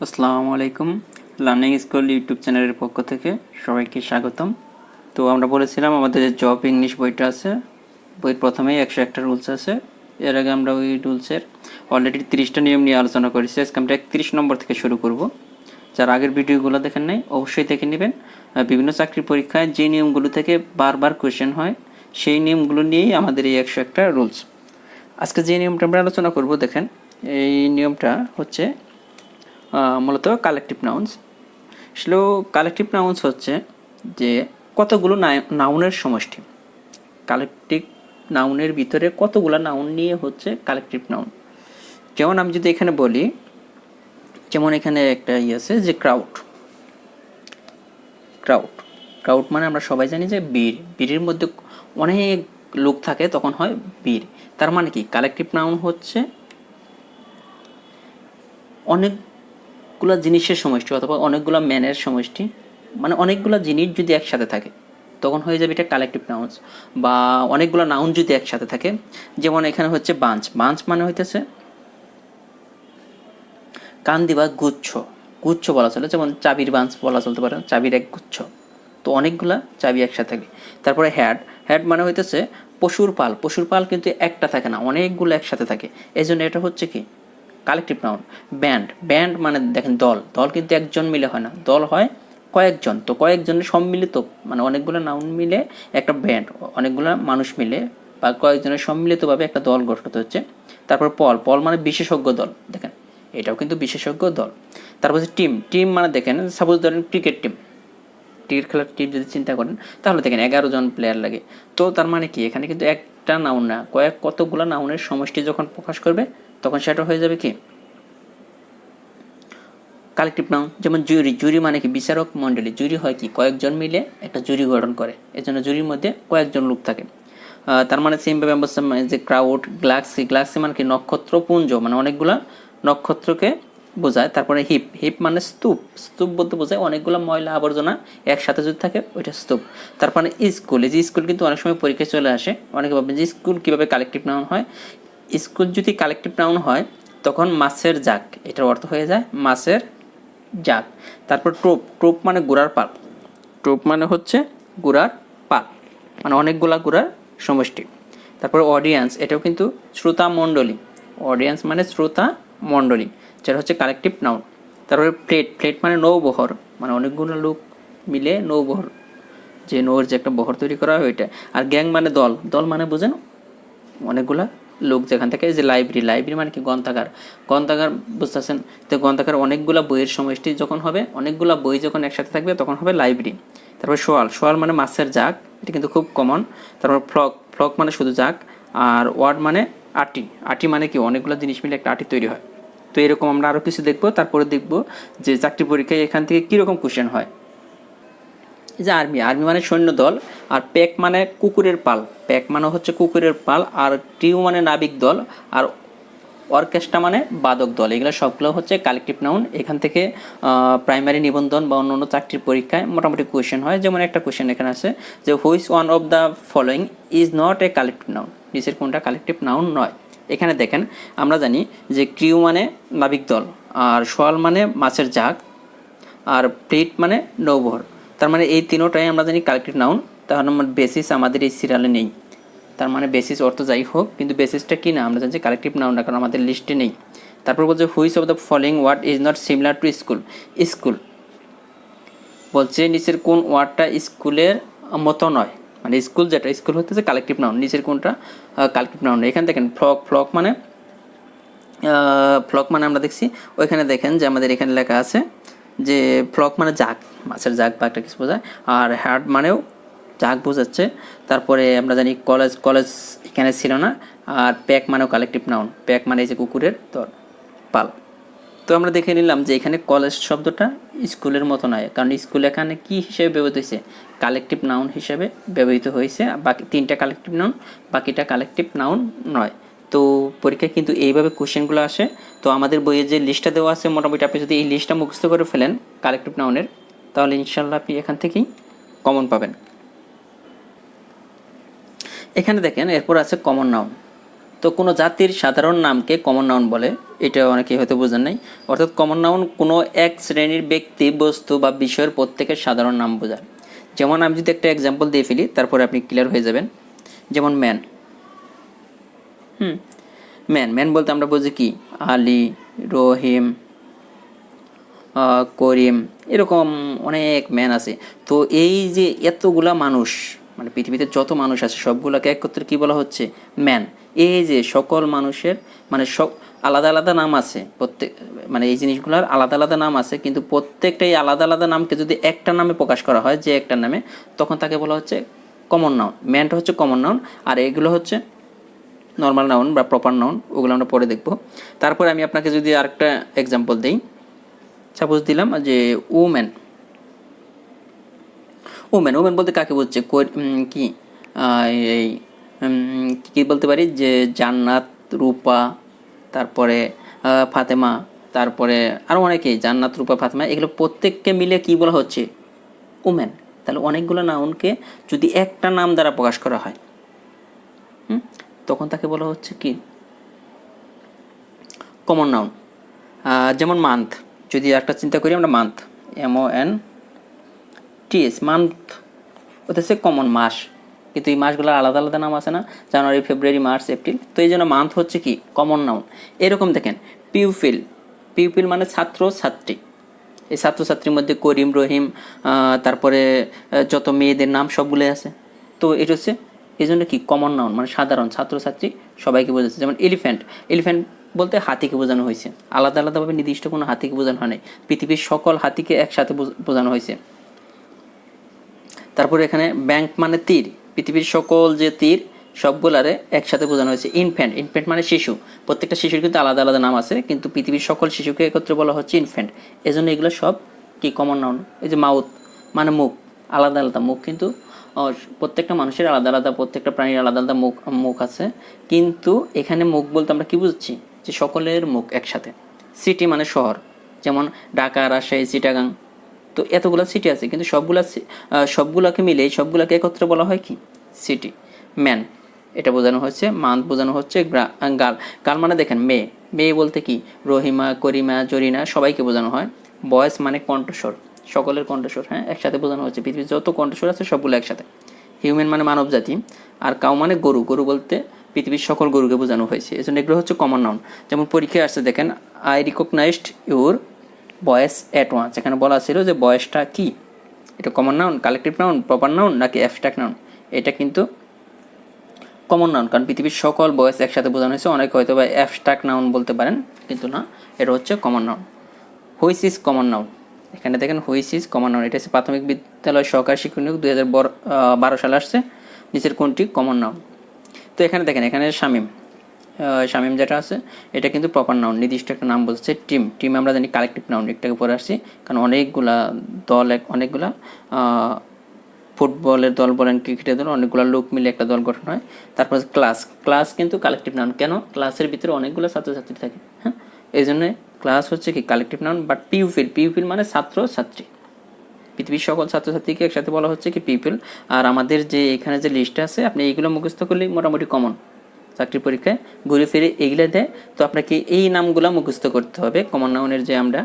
আসসালামু আলাইকুম। Learning school YouTube চ্যানেলের পক্ষ থেকে সবাইকে স্বাগতম। তো আমরা বলেছিলাম আমাদের যে জব ইংলিশ বইটা আছে, বইয়ের প্রথমেই 101টা রুলস আছে। এর আগে আমরা ওই রুলসের অলরেডি 30টা নিয়ম নিয়ে আলোচনা করেছি। আজকে আমরা 31 নম্বর থেকে শুরু করব। যারা আগের ভিডিওগুলো দেখেন নাই অবশ্যই দেখে নেবেন। বিভিন্ন চাকরি পরীক্ষায় যে নিয়মগুলো থেকে বারবার কোয়েশ্চেন হয় সেই নিয়মগুলো নিয়েই আমাদের এই 101টা রুলস। আজকে যে নিয়মটা আমরা আলোচনা করব, দেখেন এই নিয়মটা হচ্ছে মূলত কালেকটিভ নাউন্স। আসলে কালেকটিভ নাউন্স হচ্ছে যে কতগুলো নাউনের সমষ্টি। কালেকটিভ নাউনের ভিতরে কতগুলো নাউন নিয়ে হচ্ছে কালেকটিভ নাউন। যেমন আমি যদি এখানে বলি, যেমন এখানে একটা আছে যে ক্রাউড। ক্রাউড ক্রাউড মানে আমরা সবাই জানি যে বীর। বীরের মধ্যে অনেক লোক থাকে, তখন হয় বীর। তার মানে কি কালেকটিভ নাউন হচ্ছে অনেকগুলা জিনিসের সমষ্টি অথবা অনেকগুলা ম্যানের সমষ্টি। মানে অনেকগুলা জিনিস যদি একসাথে থাকে তখন হয়ে যাবে এটা কালেকটিভ নাউন্স। বা অনেকগুলো নাউন যদি একসাথে থাকে, যেমন এখানে হচ্ছে বাঞ্চ। বাঞ্চ মানে হইতেছে কান্দি বা গুচ্ছ। গুচ্ছ বলা চলে, যেমন চাবির বাঞ্চ বলা চলতে পারে, চাবির এক গুচ্ছ। তো অনেকগুলা চাবি একসাথে থাকে। তারপরে হ্যাড। হ্যাড মানে হইতেছে পশুর পাল। পশুর পাল কিন্তু একটা থাকে না, অনেকগুলো একসাথে থাকে, এই জন্য এটা হচ্ছে কি কালেকটিভ নাউন। ব্যান্ড। ব্যান্ড মানে দেখেন দল। দল কিন্তু একজন মিলে হয় না, দল হয় কয়েকজন। তো কয়েকজনের সম্মিলিত মানে অনেকগুলো নাউন মিলে একটা ব্যান্ড, অনেকগুলো মানুষ মিলে বা কয়েকজনের সম্মিলিতভাবে একটা দল গঠিত হচ্ছে। তারপর পল। পল মানে বিশেষজ্ঞ দল, দেখেন এটাও কিন্তু বিশেষজ্ঞ দল। তারপর হচ্ছে টিম। টিম মানে দেখেন সাপোজ ধরেন ক্রিকেট টিম। ক্রিকেট খেলার টিম যদি চিন্তা করেন তাহলে দেখেন 11 জন প্লেয়ার লাগে। তো তার মানে কি এখানে কিন্তু একটা নাউন না, কতগুলো নাউনের সমষ্টি যখন প্রকাশ করবে তখন সেটা হয়ে যাবে কি কালেকটিভ নাউন। যেমন জুরি। জুরি মানে কি বিচারক মণ্ডলী। জুরি হয় কি কয়েকজন মিলে একটা জুরি গঠন করে, এজন্য জুরির মধ্যে কয়েকজন লোক থাকে। তার মানে সেমভাবে আমরা যে ক্রাউড। গ্যালাক্সি। গ্যালাক্সি মানে কি নক্ষত্রপুঞ্জ, মানে অনেকগুলা নক্ষত্রকে বোঝায়। তারপরে হিপ। হিপ মানে স্তূপ। স্তূপ বলতে বোঝায় অনেকগুলো ময়লা আবর্জনা একসাথে যদি থাকে ওইটা স্তূপ। তারপরে স্কুল। এই যে স্কুল কিন্তু অনেক সময় পরীক্ষায় চলে আসে, অনেকে ভাববেন যে স্কুল কীভাবে কালেকটিভ নাউন হয়। স্কুল যদি কালেকটিভ নাউন হয় তখন মাছের জাক, এটার অর্থ হয়ে যায় মাছের জাক। তারপর ট্রোপ। ট্রোপ মানে ঘোড়ার পাল। ট্রোপ মানে হচ্ছে ঘোড়ার পাল, মানে অনেকগুলা ঘোড়ার সমষ্টি। তারপর অডিয়েন্স। এটাও কিন্তু শ্রোতা মণ্ডলী। অডিয়েন্স মানে শ্রোতা মণ্ডলী, যেটা হচ্ছে কালেকটিভ নাউন। তারপরে প্লেট। প্লেট মানে নৌবহর, মানে অনেকগুলো লোক মিলে নৌবহর, যে নৌর যে একটা বহর তৈরি করা হয় ওইটা। আর গ্যাং মানে দল। দল মানে বুঝেন অনেকগুলা লোক যেখান থেকে। যে লাইব্রেরি। লাইব্রেরি মানে কি গ্রন্থাগার। গ্রন্থাগার বুঝতেছেন, তো গ্রন্থাগার অনেকগুলা বইয়ের সমষ্টি যখন হবে, অনেকগুলা বই যখন একসাথে থাকবে তখন হবে লাইব্রেরি। তারপর শোয়াল। শোয়াল মানে মাছের জাক, এটা কিন্তু খুব কমন। তারপর ফ্লক। ফ্লক মানে শুধু জাক। আর ওয়ার্ড মানে আটি। আটি মানে কি অনেকগুলো জিনিস মিলে একটা আটি তৈরি হয়। তো এরকম আমরা আরও কিছু দেখবো। তারপরে দেখবো যে চাকরি পরীক্ষায় এখান থেকে কীরকম কোশ্চেন হয়। এই যে আর্মি। আর্মি মানে সৈন্য দল। আর প্যাক মানে কুকুরের পাল। প্যাক মানে হচ্ছে কুকুরের পাল। আর ক্রিউ মানে নাবিক দল। আর অর্কেস্ট্রা মানে বাদক দল। এগুলো সবগুলো হচ্ছে কালেকটিভ নাউন। এখান থেকে প্রাইমারি নিবন্ধন বা অন্য অন্য চাকরির পরীক্ষায় মোটামুটি কোয়েশ্চেন হয়। যেমন একটা কোয়েশ্চেন এখানে আছে যে which one of the following is not a collective noun. নিচের কোনটা কালেকটিভ নাউন নয়। এখানে দেখেন আমরা জানি যে ক্রিউ মানে নাবিক দল, আর শোয়াল মানে মাছের জাগ, আর প্লেট মানে নৌবহর। তার মানে এই তিনোটাই আমরা জানি কালেকটিভ নাউন। তার মানে বেসিস আমাদের এই সিরিয়ালে নেই। তার মানে বেসিস অর্থ যাই হোক, কিন্তু বেসিসটা কি না আমরা জানি যে কালেকটিভ নাউন না, কারণ আমাদের লিস্টে নেই। তারপর বলছে which of the following word is not similar to school. School বলছে নিচের কোন ওয়ার্ডটা স্কুলের মতো নয়। মানে স্কুল যেটা, স্কুল হচ্ছে কালেকটিভ নাউন, নিচের কোনটা কালেকটিভ নাউন। এখানে দেখেন ফ্লক। ফ্লক মানে ফ্লক মানে আমরা দেখছি ওইখানে দেখেন যে আমাদের এখানে লেখা আছে যে ফ্লক মানে জাগ, মাছের জাগ বা একটা কিছু বোঝায়। আর হ্যাড মানেও জাগ বোঝাচ্ছে। তারপরে আমরা জানি কলেজ। কলেজ এখানে ছিল না। আর প্যাক মানেও কালেকটিভ নাউন। প্যাক মানে এই যে কুকুরের দল, পাল। তো আমরা দেখে নিলাম যে এখানে কলেজ শব্দটা স্কুলের মতো নয়, কারণ স্কুল এখানে কি হিসেবে ব্যবহৃত হয়েছে কালেকটিভ নাউন হিসেবে ব্যবহৃত হয়েছে। বাকি তিনটা কালেকটিভ নাউন, বাকিটা কালেকটিভ নাউন নয়। তো পরীক্ষায় কিন্তু এইভাবে কোশ্চেনগুলো আসে। তো আমাদের বইয়ে যে লিস্টটা দেওয়া আছে মোটামুটি আপনি যদি এই লিস্টটা মুখস্থ করে ফেলেন কালেকটিভ নাউনের, তাহলে ইনশাল্লাহ আপনি এখান থেকেই কমন পাবেন। এখানে দেখেন এরপর আছে কমন নাউন। তো কোনো জাতির সাধারণ নামকে কমন নাউন বলে, এটা অনেকেই হয়তো বোঝেন নাই। অর্থাৎ কমন নাউন কোনো এক শ্রেণীর ব্যক্তি, বস্তু বা বিষয়ের প্রত্যেকের সাধারণ নাম বোঝায়। যেমন আমি যদি একটা এক্সাম্পল দিয়ে ফেলি, তারপরে আপনি ক্লিয়ার হয়ে যাবেন। যেমন ম্যান, ম্যান ম্যান বলতে আমরা বুঝি কি, আলী, রহিম, করিম, এরকম অনেক ম্যান আছে। তো এই যে এতগুলা মানুষ, মানে পৃথিবীতে যত মানুষ আছে সবগুলোকে একত্রে কি বলা হচ্ছে, ম্যান। এই যে সকল মানুষের মানে সব আলাদা আলাদা নাম আছে, প্রত্যেক মানে এই জিনিসগুলোর আলাদা আলাদা নাম আছে, কিন্তু প্রত্যেকটাই আলাদা আলাদা নামকে যদি একটা নামে প্রকাশ করা হয়, যে একটা নামে, তখন তাকে বলা হচ্ছে কমন নাউন। ম্যানটা হচ্ছে কমন নাউন, আর এগুলো হচ্ছে নর্মাল নাউন বা প্রপার নাউন, ওগুলো আমরা পরে দেখব। তারপরে আমি আপনাকে যদি আরেকটা এক্সাম্পল দিই, সাপোজ দিলাম যে ওম্যান। ওম্যান ওম্যান বলতে কাকে বলছে, কি এই কি বলতে পারি, যে জান্নাত, রূপা, তারপরে ফাতেমা, তারপরে আরও অনেকেই, জান্নাত, রূপা, ফাতেমা, এগুলো প্রত্যেককে মিলে কি বলা হচ্ছে, ওম্যান। তাহলে অনেকগুলো নাউনকে যদি একটা নাম দ্বারা প্রকাশ করা হয়, তখন তাকে বলা হচ্ছে কি, কমন নাউন। যেমন মান্থ, যদি একটা চিন্তা করি আমরা, মান্থ, MONTH, মান্থ হচ্ছে কমন মাস, কিন্তু এই মাসগুলোর আলাদা আলাদা নাম আছে না, জানুয়ারি, ফেব্রুয়ারি, মার্চ, এপ্রিল। তো এই জন্য মান্থ হচ্ছে কি, কমন নাউন। এরকম দেখেন পিউপিল, পিউপিল মানে ছাত্র ছাত্রী। এই ছাত্রছাত্রীর মধ্যে করিম, রহিম, তারপরে যত মেয়েদের নাম সবগুলোই আছে। তো এটা হচ্ছে এই জন্য কি, কমন নাউন, মানে সাধারণ ছাত্রছাত্রী সবাইকে বোঝাচ্ছে। যেমন এলিফ্যান্ট, এলিফ্যান্ট বলতে হাতিকে বোঝানো হয়েছে, আলাদা আলাদাভাবে নির্দিষ্ট কোনো হাতিকে বোঝানো হয় নাই, পৃথিবীর সকল হাতিকে একসাথে বোঝানো হয়েছে। তারপরে এখানে ব্যাংক মানে তীর, পৃথিবীর সকল যে তীর সবগুলারে একসাথে বোঝানো হয়েছে। ইনফ্যান্ট, ইনফ্যান্ট মানে শিশু, প্রত্যেকটা শিশুর কিন্তু আলাদা আলাদা নাম আছে, কিন্তু পৃথিবীর সকল শিশুকে একত্রে বলা হচ্ছে ইনফ্যান্ট। এজন্য এগুলো সব কি, কমন নাউন। এই যে মাউথ মানে মুখ, আলাদা আলাদা মুখ, কিন্তু প্রত্যেকটা মানুষের আলাদা আলাদা, প্রত্যেকটা প্রাণীর আলাদা আলাদা মুখ আছে, কিন্তু এখানে মুখ বলতে আমরা কি বুঝছি, যে সকলের মুখ একসাথে। সিটি মানে শহর, যেমন ঢাকা, রাজশাহী, চিটাগাং। তো এতগুলো সিটি আছে, কিন্তু সবগুলোকে মিলে সবগুলোকে একত্রে বলা হয় কি, সিটি। ম্যান এটা বোঝানো হচ্ছে, মান্থ বোঝানো হচ্ছে, গার্ল, গার্ল মানে দেখেন মেয়ে, মেয়ে বলতে কি, রহিমা, করিমা, জরিনা সবাইকে বোঝানো হয়। বয়েস মানে কণ্ঠস্বর, সকলের কণ্ঠস্বর, হ্যাঁ, একসাথে বোঝানো হচ্ছে, পৃথিবীর যত কণ্ঠস্বর আছে সবগুলো একসাথে। হিউম্যান মানে মানব জাতি, আর কাউ মানে গরু, গরু বলতে পৃথিবীর সকল গরুকে বোঝানো হয়েছে। এজন্য এগুলো হচ্ছে কমন নাউন। যেমন পরীক্ষায় আসছে দেখেন, আই রিকগনাইজড ইউর বয়েস অ্যাট ওয়ান্স, এখানে বলা ছিল যে বয়েসটা কি, এটা common noun, collective noun, proper noun নাকি অ্যাবস্ট্রাক্ট নাউন। এটা কিন্তু কমন নাউন, কারণ পৃথিবীর সকল বয়েস একসাথে বোঝানো হয়েছে। অনেকে হয়তো বা অ্যাবস্ট্রাক্ট নাউন বলতে পারেন, কিন্তু না, এটা হচ্ছে common noun. Which is common noun, এখানে দেখেন হুইচ ইজ কমন নাউন, এটা হচ্ছে প্রাথমিক বিদ্যালয় সহকারী শিক্ষক নিয়োগ 2012 সালে আসছে। নিচের কোনটি কমন নাউন। তো এখানে দেখেন, এখানে শামীম, শামীম যেটা আছে এটা কিন্তু প্রপার নাউন, নির্দিষ্ট একটা নাম বলছে। টিম, টিম আমরা জানি কালেকটিভ নাউন, একটাকে পরে আসছি, কারণ অনেকগুলা দল, অনেকগুলা ফুটবলের দল বলেন, ক্রিকেটের দল, অনেকগুলো লোক মিলে একটা দল গঠন হয়। তারপর ক্লাস, ক্লাস কিন্তু কালেকটিভ নাউন, কেন, ক্লাসের ভিতরে অনেকগুলো ছাত্রছাত্রী থাকে, হ্যাঁ, এই জন্য ক্লাস হচ্ছে কি collective noun. But pupil, pupil মানে ছাত্র ছাত্রী, পৃথিবীর সকল ছাত্রছাত্রীকে একসাথে বলা হচ্ছে কি পিপল। আর আমাদের যে এখানে যে লিস্ট আছে, আপনি এইগুলো মুখস্থ করলে মোটামুটি কমন, চাকরি পরীক্ষায় ঘুরে ফিরে এগুলো দেয়। তো আপনাকে এই নামগুলো মুখস্থ করতে হবে। কমন নাউনের যে আমরা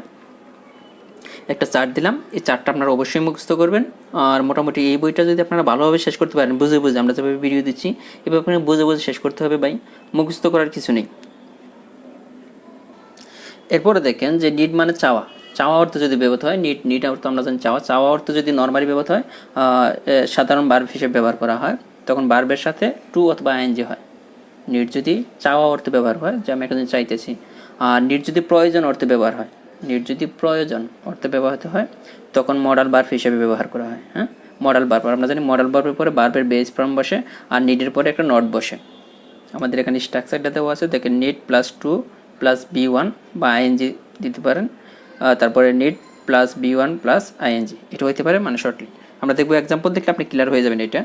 একটা চার্ট দিলাম, এই চার্টটা আপনারা অবশ্যই মুখস্থ করবেন। আর মোটামুটি এই বইটা যদি আপনারা ভালোভাবে শেষ করতে পারেন, বুঝে বুঝে, আমরা যেভাবে ভিডিও দিচ্ছি এভাবে আপনাকে বুঝে বুঝে শেষ করতে হবে ভাই, মুখস্থ করার কিছু নেই। এরপরে দেখেন যে নিড মানে চাওয়া, চাওয়া অর্থ যদি ব্যবহৃত হয়, নিড, নিড অর্থ আমরা জানি চাওয়া, চাওয়া অর্থ যদি নর্মালি ব্যবহৃত হয়, সাধারণ ভার্ব হিসেবে ব্যবহার করা হয়, তখন ভার্বের সাথে টু অথবা আইএনজি হয়। নিড যদি চাওয়া অর্থে ব্যবহার হয়, যে আমি একটা জিনিস চাইতেছি, আর নিড যদি প্রয়োজন অর্থে ব্যবহার হয়, নিড যদি প্রয়োজন অর্থে ব্যবহৃত হয়, তখন মডাল ভার্ব হিসেবে ব্যবহার করা হয়। হ্যাঁ, মডাল ভার্ব আমরা জানি, মডাল ভার্বের পরে ভার্বের বেস ফর্ম বসে, আর নিডের পরে একটা নট বসে। আমাদের এখানে স্ট্রাকচারটা দেওয়া আছে, দেখেন need plus two plus B1 বা আইএনজি দিতে পারেন, তারপরে need plus B1 plus ING, এটা হইতে পারে, মানে শর্টলি। আমরা দেখবো এক্সাম্পল দেখলে আপনি ক্লিয়ার হয়ে যাবেন। এটা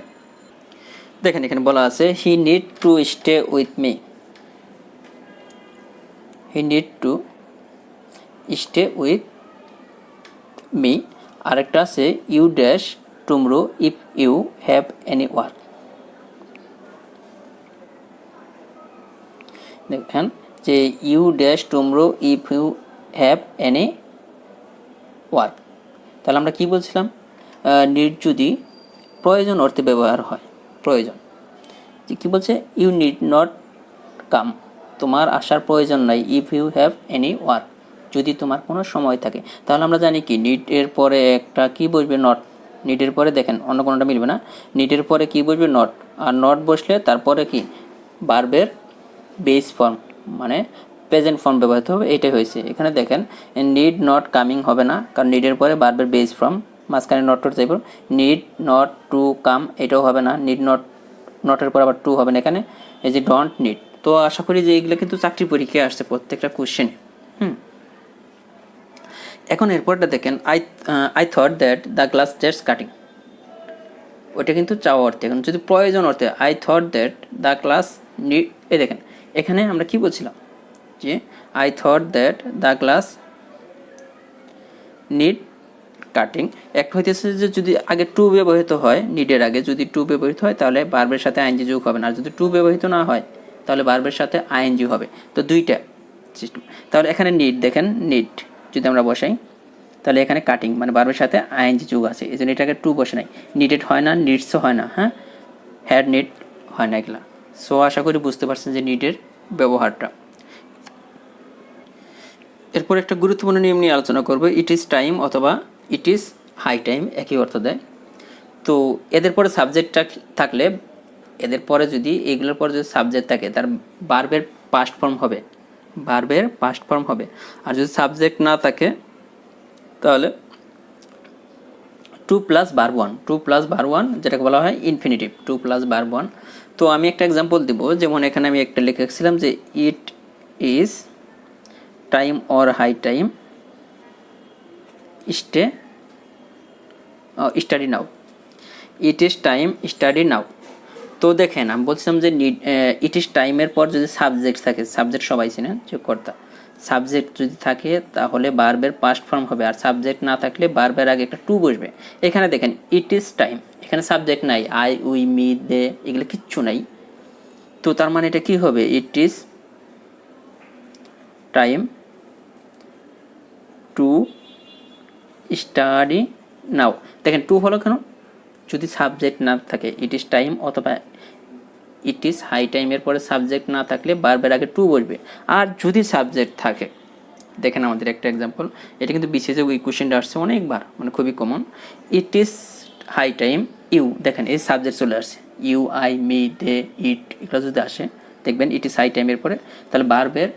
দেখেন, এখানে বলা আছে he need to stay with me, he need to stay with me. আরেকটা আছে you dash tomorrow if you have any work. দেখেন যে you dash tomorrow if you have any work. তাহলে আমরা কি বলছিলাম, নিড যদি প্রয়োজন অর্থে ব্যবহার হয়, প্রয়োজন, যে কী বলছে, ইউ নিড নট কাম, তোমার আসার প্রয়োজন নাই, if you have any work, যদি তোমার কোনো সময় থাকে। তাহলে আমরা জানি কি নিড এর পরে একটা কি বসবে, নট। নিডের পরে দেখেন অন্য কোনোটা মিলবে না, নিডের পরে কি বসবে, নট। আর নট বসলে তারপরে কি ভার্বের বেস ফর্ম মানে প্রেজেন্ট ফর্ম ব্যবহৃত হবে, এটাই হয়েছে এখানে। দেখেন নিড নট কামিং হবে না, কারণ নিডের পরে ভার্বের বেস ফর্ম, মাঝখানে নট টট যাইব। নিড নট টু কাম এটাও হবে না, নিড নট, নটের পর আবার টু হবে না এখানে, এই যে ডোন্ট নিড। তো আশা করি যে এইগুলো কিন্তু চাকরি পরীক্ষায় আসছে প্রত্যেকটা কোশ্চেনে। এখন এরপরটা দেখেন, I thought that the glass just cutting, ওইটা কিন্তু চাওয়া অর্থে। এখন যদি প্রয়োজন অর্থে, I thought that the class need, এই দেখেন এখানে আমরা কি বলছিলাম যে I thought that the glass need cutting. একটা হইতেছে যে যদি আগে টু ব্যবহৃত হয়, নিডের আগে যদি টু ব্যবহৃত হয় তাহলে ভার্বের সাথে আইএনজি যোগ হবে না, আর যদি টু ব্যবহৃত না হয় তাহলে ভার্বের সাথে আইএনজি হবে। তো দুইটা সিস্টেম। তাহলে এখানে নিড, দেখেন নিড যদি আমরা বসাই তাহলে এখানে কাটিং মানে ভার্বের সাথে আইএনজি যোগ আছে, এই জন্য এটাকে টু বসে নাই। নিডেড হয় না, নিডসও হয় না, হ্যাঁ, হ্যাড নিড হয় না এগুলা। সো আশা করি বুঝতে পারছেন যে নিডের ব্যবহারটা। এরপর একটা গুরুত্বপূর্ণ নিয়ম নিয়ে আলোচনা করব, ইট ইজ টাইম অথবা ইট ইজ হাই টাইম, একই অর্থ দেয়। তো এদের পরে সাবজেক্ট থাকলে, এদের পরে যদি এগুলোর পরে যদি সাবজেক্ট থাকে তার ভার্বের পাস্ট ফর্ম হবে, ভার্বের পাস্ট ফর্ম হবে। আর যদি সাবজেক্ট না থাকে তাহলে to plus verb one, to plus verb one যেটাকে বলা হয় infinitive, to plus verb one. তো আমি একটা এক্সাম্পল দিব, যেমন এখানে আমি একটা লিখেছিলাম যে it is time or high time study now, it is time study now. তো দেখেন আমি বলছিলাম যে ইট ইজ টাইমের পর যদি সাবজেক্ট থাকে, সাবজেক্ট সবাই চিনেন যে কর্তা, সাবজেক্ট যদি থাকে তাহলে ভার্বের পাস্ট ফর্ম হবে, আর সাবজেক্ট না থাকলে ভার্বের আগে একটা টু বসবে। এখানে দেখেন ইট ইজ টাইম, এখানে সাবজেক্ট নাই, আই উই মি দে এগুলো কিচ্ছু নাই। তো তার মানে এটা কি হবে, ইট ইজ টাইম টু স্টাডি নাও। দেখেন টু হলো কেন, যদি সাবজেক্ট না থাকে, ইট ইজ টাইম অথবা ইট ইজ হাই টাইমের পরে সাবজেক্ট না থাকলে ভার্বের আগে টু বসবে। আর যদি সাবজেক্ট থাকে, দেখেন আমাদের একটা এক্সাম্পল, এটা কিন্তু বিসিএসে ওই কোশ্চেনটা আসছে অনেকবার, মানে খুবই common. It is high time you, দেখেন এই সাবজেক্ট চলে আসছে, you I me they it, এগুলো যদি আসে দেখবেন ইট ইজ হাই টাইমের পরে, তাহলে ভার্বের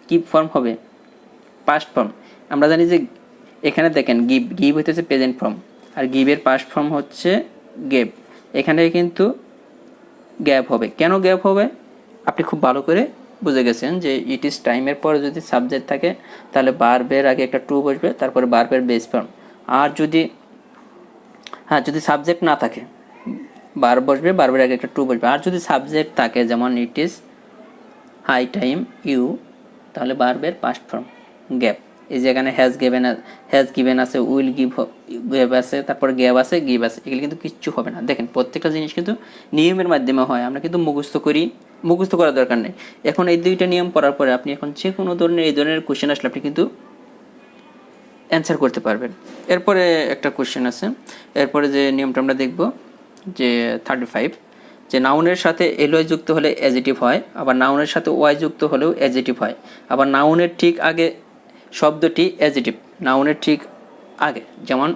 কি ফর্ম হবে, পাস্ট ফর্ম। আমরা জানি যে এখানে দেখেন গিভ, গিভ হইতেছে প্রেজেন্ট ফর্ম, আর গিভের পাস্ট ফর্ম হচ্ছে গেভ। এখানে কিন্তু গ্যাপ হবে, কেন গ্যাপ হবে আপনি খুব ভালো করে বুঝে গেছেন যে ইট ইজ টাইমের পরে যদি সাবজেক্ট থাকে তাহলে ভার্বের আগে একটা টু বসবে, তারপরে ভার্বের বেস ফর্ম। আর যদি যদি সাবজেক্ট না থাকে ভার্ব বসবে, ভার্বের আগে একটা টু বসবে। আর যদি সাবজেক্ট থাকে যেমন it is high time you, তাহলে ভার্বের পাস্ট ফর্ম গ্যাপ। এই যে এখানে হ্যাজ গিভেন আছে, উইল গেভ আছে, তারপর গ্যাপ আছে, গিভ আছে, এগুলো কিন্তু কিচ্ছু হবে না। দেখেন প্রত্যেকটা জিনিস কিন্তু নিয়মের মাধ্যমে হয়, আমরা কিন্তু মুখস্থ করি, মুখস্থ করার দরকার নেই। এখন এই দুইটা নিয়ম পড়ার পরে আপনি এখন যে কোনো ধরনের এই ধরনের কোশ্চেন আসলে আপনি কিন্তু অ্যান্সার করতে পারবেন। এরপরে একটা কোশ্চেন আছে, এরপরে যে নিয়মটা আমরা দেখব যে 35, যে নাউনের সাথে এলওয়াই যুক্ত হলে অ্যাডজেক্টিভ হয়, আবার নাউনের সাথে ওয়াই যুক্ত হলেও অ্যাডজেক্টিভ হয়, আবার নাউনের ঠিক আগে শব্দটি অ্যাডজেক্টিভ, নাউনের ঠিক আগে। যেমন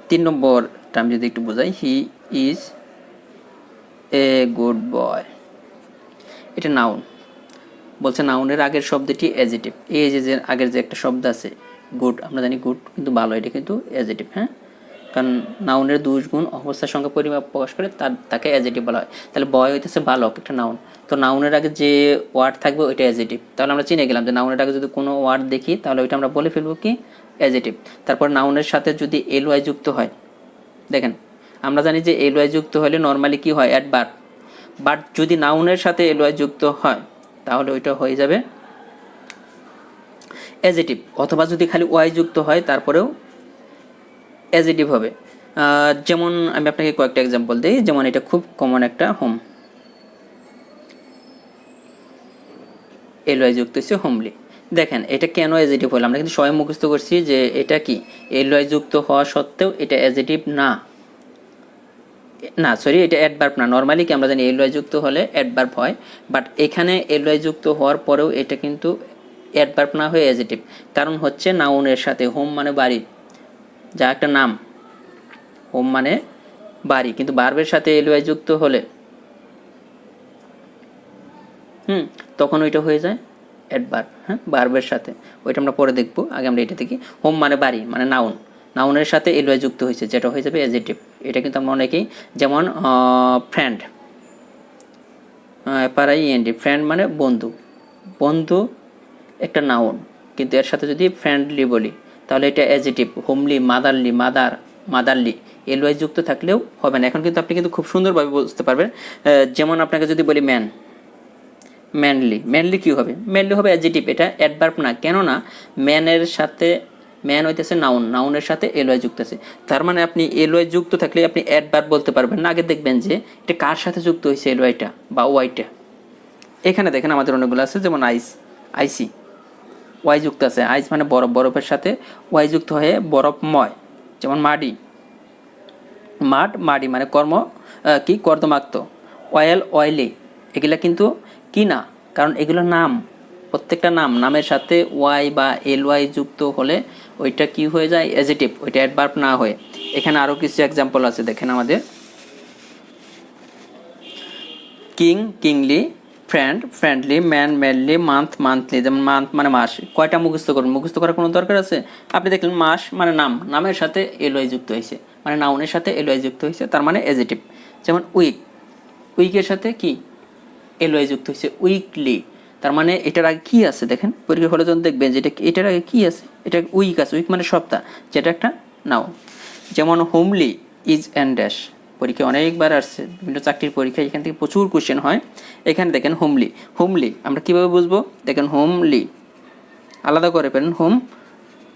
3 নম্বরটা আমি যদি একটু বোঝাই, he is a good boy, এটা নাউন, বলছে নাউনের আগের শব্দটি অ্যাডজেক্টিভ। এই যে আগের যে একটা শব্দ আছে গুড, আমরা জানি গুড কিন্তু ভালো, এটা কিন্তু অ্যাডজেক্টিভ, হ্যাঁ, কারণ নাউনের 2 গুণ অবস্থার সঙ্গে পরিমাপ প্রকাশ করে তাকে অ্যাডজেক্টিভ বলা হয়। তাহলে বয় হইতেছে ভালো, একটা নাউন, তো নাউনের আগে যে ওয়ার্ড থাকবে ওইটা অ্যাডজেক্টিভ। তাহলে আমরা চিনে গেলাম যে নাউনের আগে যদি কোনো ওয়ার্ড দেখি তাহলে ওইটা আমরা বলে ফেলবো কি অ্যাডজেক্টিভ। তারপর নাউনের সাথে যদি এলওয়াই যুক্ত হয়, দেখেন আমরা জানি যে এলওয়াই যুক্ত হলে নর্মালি কি হয় অ্যাডভার্ব, বাট যদি নাউনের সাথে এলওয়াই যুক্ত হয় তাহলে ওইটা হয়ে যাবে অ্যাডজেক্টিভ, অথবা যদি খালি ওয়াই যুক্ত হয় তারপরেও অ্যাডজেক্টিভ হবে। যেমন আমি আপনাকে কয়েকটা এক্সাম্পল দিই, যেমন এটা খুব কমন একটা হোম, এল ওয়াই যুক্ত হয়েছে হোমলি। দেখেন এটা কেন অ্যাজেটিভ হলো, আমরা কিন্তু সবাই মুখস্থ করছি যে এটা কি এল ওয়াই যুক্ত হওয়া সত্ত্বেও এটা অ্যাজেটিভ না, না সরি এটা অ্যাডভার্ব না। নর্মালি কি আমরা জানি এল ওয়াই যুক্ত হলে অ্যাডভার্ব হয়, বাট এখানে এল ওয়াই যুক্ত হওয়ার পরেও এটা কিন্তু অ্যাডভার্ব না হয়ে অ্যাজেটিভ। কারণ হচ্ছে নাউনের সাথে, হোম মানে বাড়ি, যা একটা নাম, হোম মানে বাড়ি, কিন্তু ভার্বের সাথে এল ওয়াই যুক্ত হলে তখন ওইটা হয়ে যায় অ্যাডভার্ব। হ্যাঁ, ভার্বের সাথে, ওইটা আমরা পরে দেখবো, আগে আমরা এটা দেখি। হোম মানে বাড়ি মানে নাউন, নাউনের সাথে এল ওয়াই যুক্ত হয়েছে, যেটা হয়ে যাবে অ্যাজেটিভ। এটা কিন্তু আমরা অনেকেই, যেমন ফ্রেন্ড, FRIEND, ফ্রেন্ড মানে বন্ধু, বন্ধু একটা নাউন, কিন্তু এর সাথে যদি ফ্রেন্ডলি বলি তাহলে এটা adjective. Homely, motherly L Y যুক্ত থাকলেও হবে না। এখন কিন্তু আপনি কিন্তু খুব সুন্দরভাবে বুঝতে পারবেন। যেমন আপনাকে যদি বলি ম্যানলি কি হবে? ম্যানলি হবে অ্যাডজেক্টিভ, এটা অ্যাডভার্ব না। কেননা ম্যানের সাথে, ম্যান হইতেছে নাউন, নাউনের সাথে এল ওয়াই যুক্ত আছে। তার মানে আপনি এল ওয়াই যুক্ত থাকলে আপনি অ্যাডভার্ব বলতে পারবেন না। আগে দেখবেন যে এটা কার সাথে যুক্ত হয়েছে এল ওয়াইটা বা ওয়াইটা। এখানে দেখেন আমাদের অনেকগুলো আছে, যেমন আইসি ওয়াই যুক্ত আছে। আইস মানে বরফ, বরফের সাথে ওয়াই যুক্ত হয়ে বরফময়। যেমন মাটি মানে কর্দমাক্ত। অয়েলি, এগুলা কিন্তু কি না, কারণ এগুলো নাম, প্রত্যেকটা নামের সাথে ওয়াই বা এল ওয়াই যুক্ত হলে ওইটা কি হয়ে যায়? অ্যাজেটিভ, ওইটা অ্যাডভার্ব না হয়ে। এখানে আরও কিছু এক্সাম্পল আছে, দেখেন আমাদের কিংলি, ফ্রেন্ডলি, ম্যানলি, মান্থলি। যেমন মান্থ মানে মাস, কয়টা মুখস্থ করুন, মুখস্থ করার কোনো দরকার আছে? আপনি দেখলেন মাস মানে নামের সাথে এল ওয়াই যুক্ত হয়েছে, মানে নাউনের সাথে এল ওয়াই যুক্ত হয়েছে, তার মানে অ্যাজেটিভ। যেমন উইকের সাথে কি এল ওয়াই যুক্ত হয়েছে, উইকলি, তার মানে এটার আগে কি আছে? দেখেন পরীক্ষা হলে যখন দেখবেন যে এটার আগে কি আছে, এটা উইক আছে। উইক মানে সপ্তাহ, যেটা একটা নাউন। যেমন হোমলি ইজ অ্যান্ড ড্যাশ, পরীক্ষা অনেকবার আসছে, বিভিন্ন চাকরির পরীক্ষা, এখান থেকে প্রচুর কোশ্চেন হয়। এখানে দেখেন হোমলি আমরা কীভাবে বুঝবো? দেখেন হোমলি আলাদা করে ফেলেন, হোম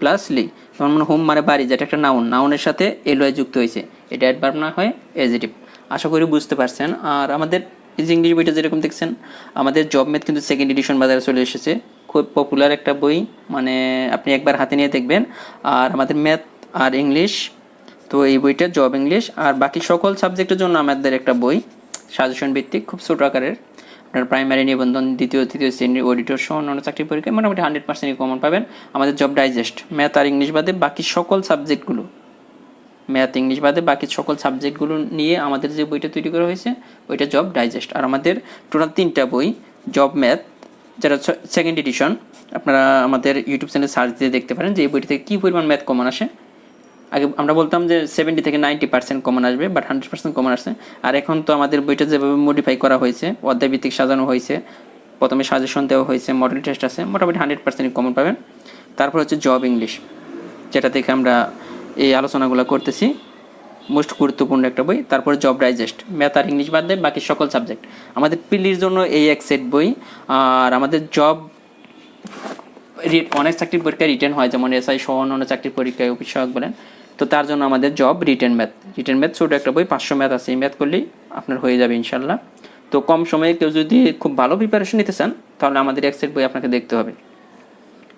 প্লাস লি, যেমন মানে হোম মানে বাড়ি, যেটা একটা নাউন, নাউনের সাথে এল ওয়াই যুক্ত হয়েছে, এটা অ্যাডভার্ব না হয় অ্যাডজেক্টিভ। আশা করি বুঝতে পারছেন। আর আমাদের এই যে ইংলিশ বইটা যেরকম দেখছেন, আমাদের জব ম্যাথ কিন্তু সেকেন্ড এডিশন বাজারে চলে এসেছে, খুব পপুলার একটা বই, মানে আপনি একবার হাতে নিয়ে দেখবেন। আর আমাদের ম্যাথ আর ইংলিশ, তো এই বইটা জব ইংলিশ, আর বাকি সকল সাবজেক্টের জন্য আমাদের একটা বই সাজেশন ভিত্তিক, খুব ছোট আকারের। আপনার প্রাইমারি, নিবন্ধন, দ্বিতীয় তৃতীয় শ্রেণীর, অডিটর সহ অন্যান্য চাকরি পরীক্ষায় মোটামুটি 100% কমন পাবেন। আমাদের জব ডাইজেস্ট, ম্যাথ আর ইংলিশ বাদে বাকি সকল সাবজেক্টগুলো, ম্যাথ ইংলিশ বাদে বাকি সকল সাবজেক্টগুলো নিয়ে আমাদের যে বইটা তৈরি করা হয়েছে ওইটা জব ডাইজেস্ট। আর আমাদের টোটাল 3টা বই, জব ম্যাথ যেটা সেকেন্ড এডিশন, আপনারা আমাদের ইউটিউব চ্যানেলে সার্চ দিয়ে দেখতে পারেন যে এই বইটি থেকে কী পরিমাণ ম্যাথ কমন আসে। আগে আমরা বলতাম যে 70 থেকে 90% কমন আসবে, বাট 100% কমন আসছে। আর এখন তো আমাদের বইটা যেভাবে মডিফাই করা হয়েছে, অধ্যায়ভিত্তিক সাজানো হয়েছে, প্রথমে সাজেশন দেওয়া হয়েছে, মডেল টেস্ট আছে, মোটামুটি 100% কমন পাবেন। তারপর হচ্ছে জব ইংলিশ, যেটা থেকে আমরা এই আলোচনাগুলো করতেছি, মোস্ট গুরুত্বপূর্ণ একটা বই। তারপর জব ডাইজেস্ট, ম্যাথ আর ইংলিশ বাদে বাকি সকল সাবজেক্ট। আমাদের পিলির জন্য এই এক সেট বই। আর আমাদের জব অনেক চাকরির পরীক্ষায় রিটেন হয়, যেমন SI সহ অন্যান্য চাকরির পরীক্ষায় অফিস সহায়ক বলেন, তো তার জন্য আমাদের জব রিটেন ম্যাথ ছোটো একটা বই, 500 ম্যাথ আছে। এই ম্যাথ করলেই আপনার হয়ে যাবে ইনশাল্লাহ। তো কম সময়ে কেউ যদি খুব ভালো প্রিপারেশন নিতে চান তাহলে আমাদের এক সেট বই আপনাকে দেখতে হবে।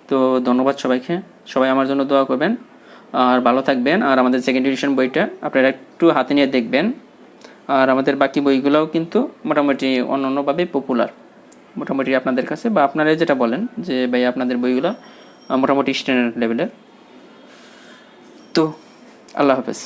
তো ধন্যবাদ সবাইকে, সবাই আমার জন্য দোয়া করবেন আর ভালো থাকবেন। আর আমাদের সেকেন্ড এডিশন বইটা আপনারা একটু হাতে নিয়ে দেখবেন। আর আমাদের বাকি বইগুলোও কিন্তু মোটামুটি অন্যান্যভাবে পপুলার, মোটামুটি আপনাদের কাছে, বা আপনারা যেটা বলেন যে ভাই আপনাদের বইগুলো মোটামুটি স্ট্যান্ডার্ড লেভেলের। তো আল্লাহ হাফেজ।